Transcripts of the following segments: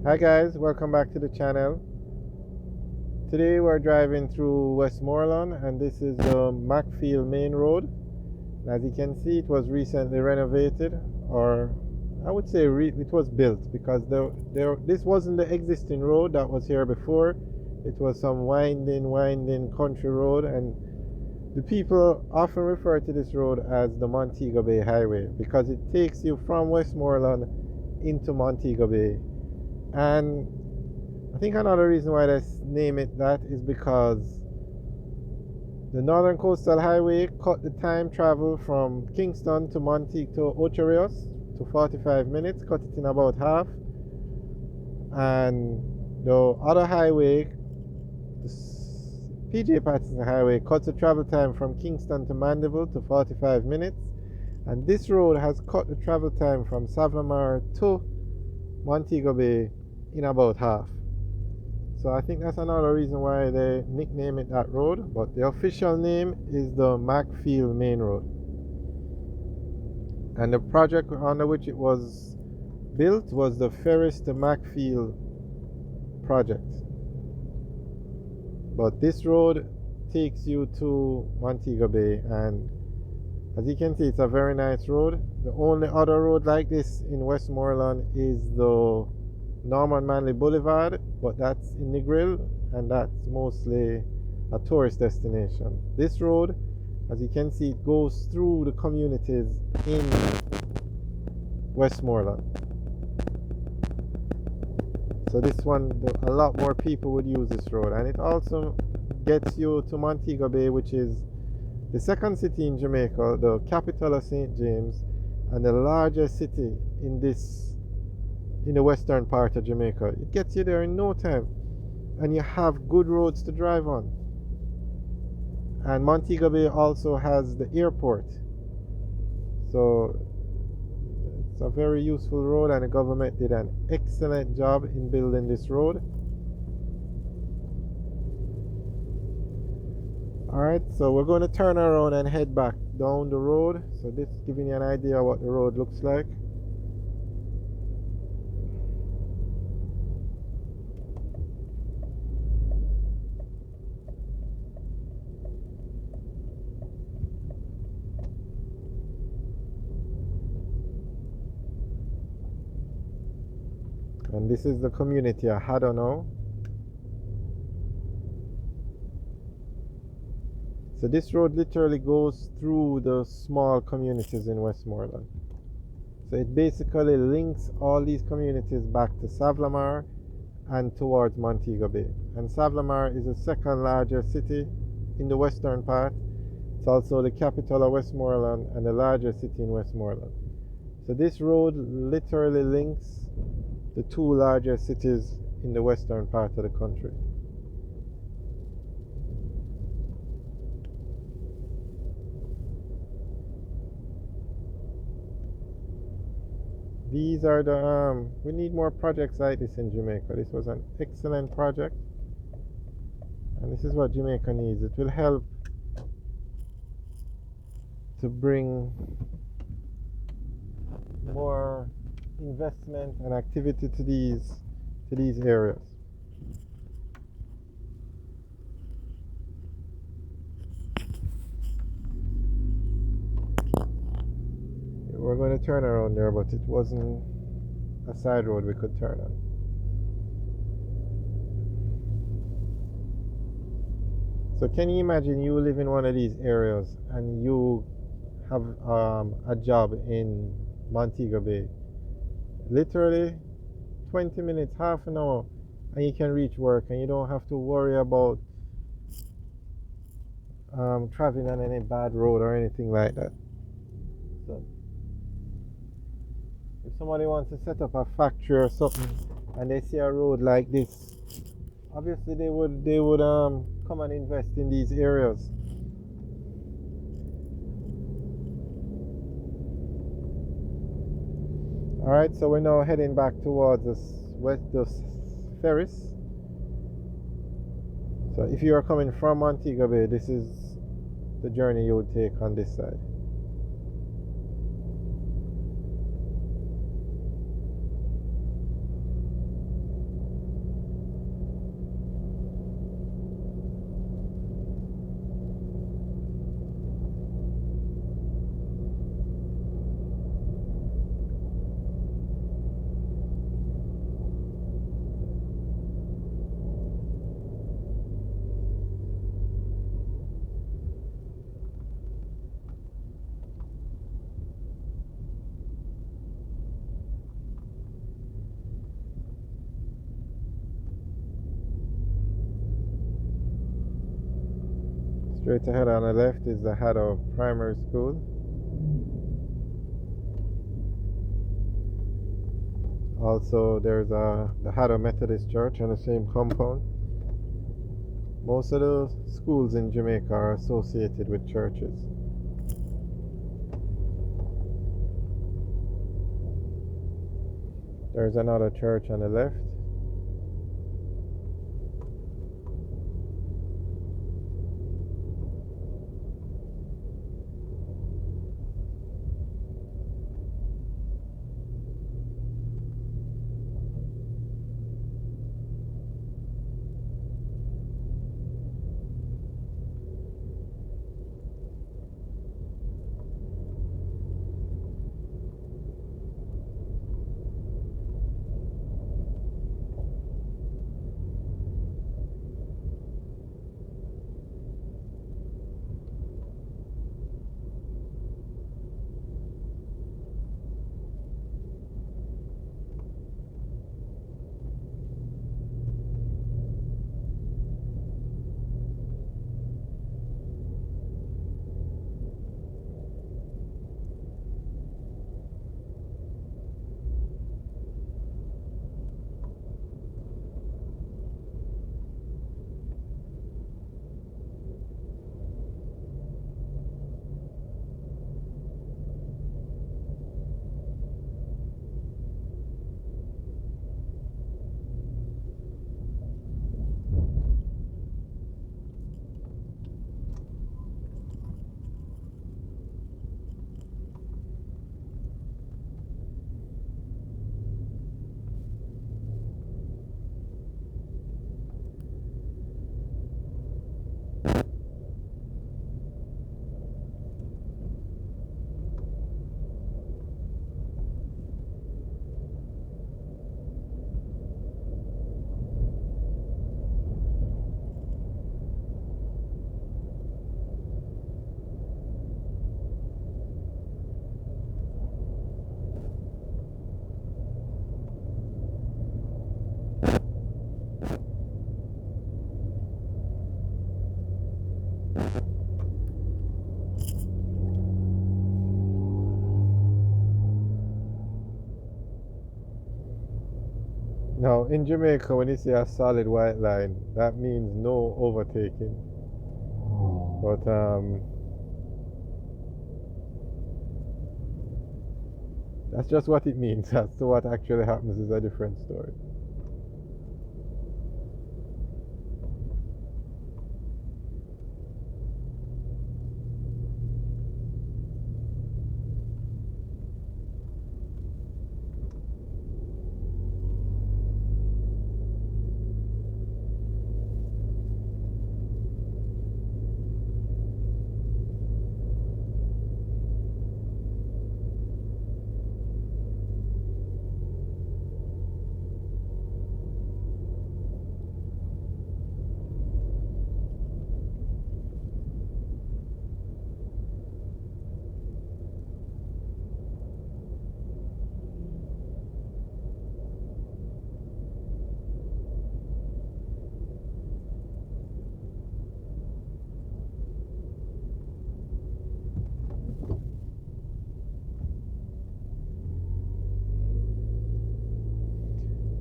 Hi guys, welcome back to the channel. Today we're driving through Westmoreland and this is the Mackfield Main Road. As you can see, it was recently renovated, or I would say it was built, because this wasn't the existing road that was here before. It was some winding country road, and the people often refer to this road as the Montego Bay Highway because it takes you from Westmoreland into Montego Bay. And I think another reason why they name it that is because the Northern Coastal Highway cut the time travel from Kingston to Montego to Ocho Rios to 45 minutes, cut it in about half. And the other highway, the PJ Patterson Highway, cuts the travel time from Kingston to Mandeville to 45 minutes. And this road has cut the travel time from Savlamar to Montego Bay in about half. So I think that's another reason why they nickname it that road, but the official name is the Mackfield Main Road. And the project under which it was built was the Ferris to Mackfield project. But this road takes you to Montego Bay, and as you can see, it's a very nice road. The only other road like this in Westmoreland is the Norman Manley Boulevard, but that's in Negril, and that's mostly a tourist destination. This road, as you can see, it goes through the communities in Westmoreland. So this one, a lot more people would use this road, and it also gets you to Montego Bay, which is the second city in Jamaica, the capital of St. James, and the largest city in the western part of Jamaica. It gets you there in no time, and you have good roads to drive on. And Montego Bay also has the airport, so it's a very useful road, and the government did an excellent job in building this road. Alright, so we're going to turn around and head back down the road. So this is giving you an idea of what the road looks like. And this is the community of Hadonow. So this road literally goes through the small communities in Westmoreland. So it basically links all these communities back to Savlamar and towards Montego Bay. And Savlamar is the second largest city in the western part. It's also the capital of Westmoreland and the largest city in Westmoreland. So this road literally links the two largest cities in the western part of the country. These are the we need more projects like this in Jamaica. This was an excellent project, and this is what Jamaica needs. It will help to bring more investment and activity to these areas. We're going to turn around there, but it wasn't a side road we could turn on. So can you imagine you live in one of these areas and you have a job in Montego Bay? Literally 20 minutes, half an hour, and you can reach work, and you don't have to worry about traveling on any bad road or anything like that. So if somebody wants to set up a factory or something and they see a road like this, obviously they would come and invest in these areas. Alright, so we're now heading back towards the Ferris. So if you are coming from Montego Bay, this is the journey you would take on this side. Straight ahead on the left is the Haddo Primary School. Also, there's the Haddo Methodist Church on the same compound. Most of the schools in Jamaica are associated with churches. There's another church on the left. Now, in Jamaica, when you see a solid white line, that means no overtaking. But that's just what it means. As to what actually happens is a different story.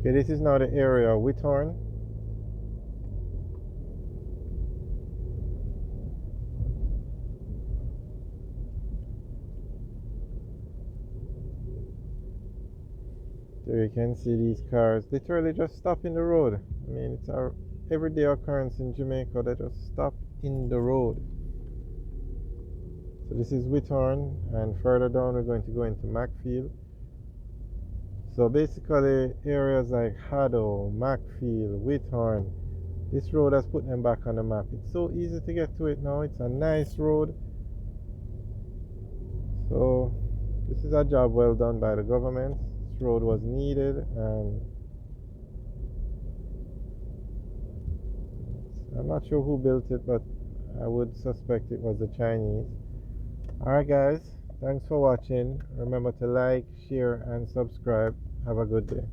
Okay, this is now the area of Whithorn. There you can see these cars literally just stop in the road. I mean, it's a everyday occurrence in Jamaica. They just stop in the road. So this is Whithorn, and further down we're going to go into Mackfield. So basically areas like Haddo, Mackfield, Whithorn, this road has put them back on the map. It's so easy to get to it now. It's a nice road. So this is a job well done by the government. This road was needed, and I'm not sure who built it, but I would suspect it was the Chinese. Alright guys, thanks for watching. Remember to like, share and subscribe. Have a good day.